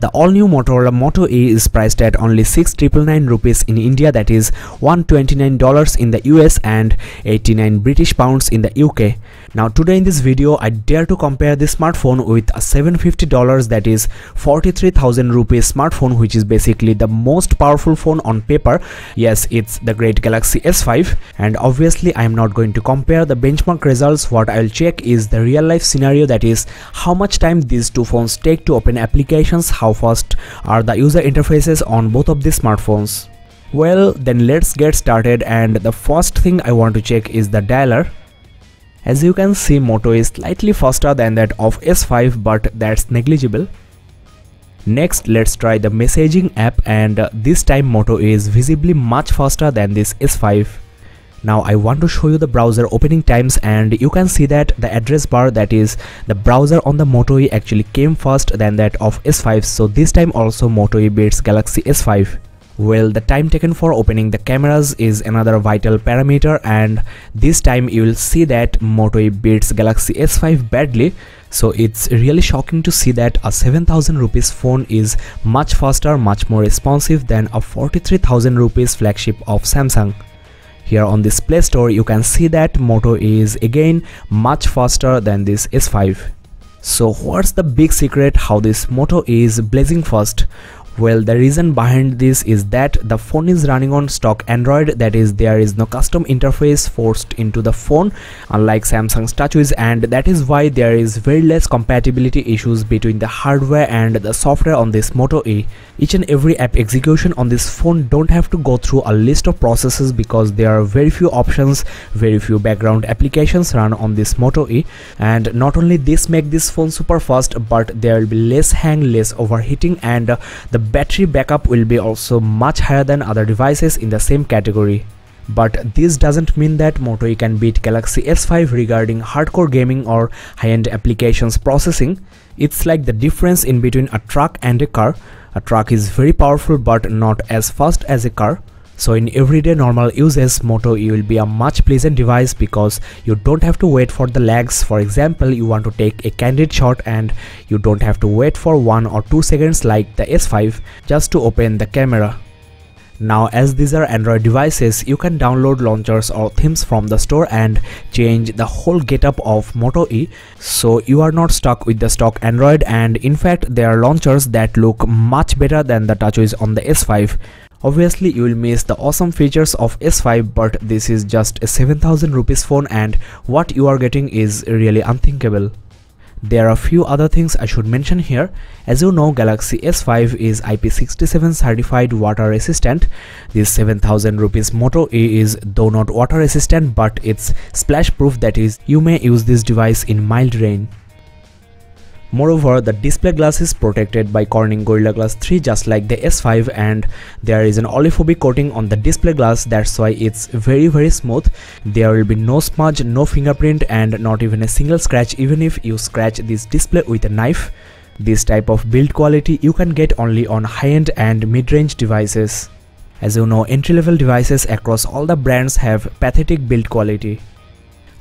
The all-new Motorola Moto E is priced at only 6,999 rupees in India, that is $129 in the US and 89 British pounds in the UK. Now today in this video I dare to compare this smartphone with a $750, that is 43,000 rupees smartphone, which is basically the most powerful phone on paper. Yes, it's the great Galaxy S5, and obviously I am not going to compare the benchmark results. What I'll check is the real life scenario, that is how much time these two phones take to open applications, how fast are the user interfaces on both of these smartphones. Well, then let's get started, and the first thing I want to check is the dialer. As you can see, Moto is slightly faster than that of S5, but that's negligible. Next, let's try the messaging app, and this time Moto is visibly much faster than this S5. Now I want to show you the browser opening times, and you can see that the address bar, that is the browser on the Moto E, actually came first than that of S5, so this time also Moto E beats Galaxy S5. Well, the time taken for opening the cameras is another vital parameter, and this time you will see that Moto E beats Galaxy S5 badly. So it's really shocking to see that a 7,000 rupees phone is much faster, much more responsive than a 43,000 rupees flagship of Samsung. Here on this Play Store you can see that Moto is again much faster than this S5. So what's the big secret how this Moto is blazing fast? Well, the reason behind this is that the phone is running on stock Android, that is there is no custom interface forced into the phone unlike Samsung's TouchWiz, and that is why there is very less compatibility issues between the hardware and the software on this Moto E. Each and every app execution on this phone don't have to go through a list of processes because there are very few options, very few background applications run on this Moto E. And not only this make this phone super fast, but there will be less hang, less overheating, and the battery backup will be also much higher than other devices in the same category. But this doesn't mean that Moto E can beat Galaxy S5 regarding hardcore gaming or high-end applications processing. It's like the difference in between a truck and a car. A truck is very powerful but not as fast as a car. So in everyday normal uses, Moto E will be a much pleasant device because you don't have to wait for the lags. For example, you want to take a candid shot and you don't have to wait for 1 or 2 seconds like the S5 just to open the camera. Now, as these are Android devices, you can download launchers or themes from the store and change the whole getup of Moto E, so you are not stuck with the stock Android, and in fact there are launchers that look much better than the TouchWiz on the S5. Obviously you will miss the awesome features of S5, but this is just a 7,000 rupees phone and what you are getting is really unthinkable. There are a few other things I should mention here. As you know, Galaxy S5 is IP67 certified water resistant. This 7,000 rupees Moto E is though not water resistant, but it's splash proof, that is you may use this device in mild rain. Moreover, the display glass is protected by Corning Gorilla Glass 3 just like the S5, and there is an oleophobic coating on the display glass, that's why it's very smooth. There will be no smudge, no fingerprint, and not even a single scratch even if you scratch this display with a knife. This type of build quality you can get only on high-end and mid-range devices. As you know, entry-level devices across all the brands have pathetic build quality.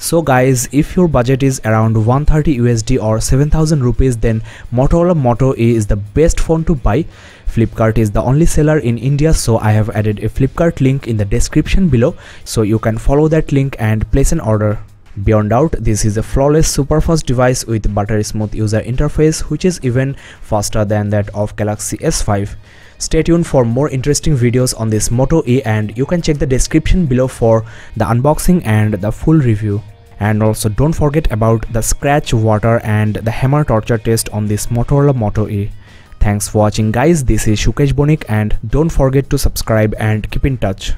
So guys, if your budget is around 130 USD or 7,000 rupees, then Motorola Moto E is the best phone to buy. Flipkart is the only seller in India, so I have added a Flipkart link in the description below, so you can follow that link and place an order. Beyond doubt, this is a flawless super fast device with buttery smooth user interface, which is even faster than that of Galaxy S5. Stay tuned for more interesting videos on this Moto E, and you can check the description below for the unboxing and the full review. And also don't forget about the scratch, water and the hammer torture test on this Motorola Moto E. Thanks for watching guys, this is Shukesh Bonik, and don't forget to subscribe and keep in touch.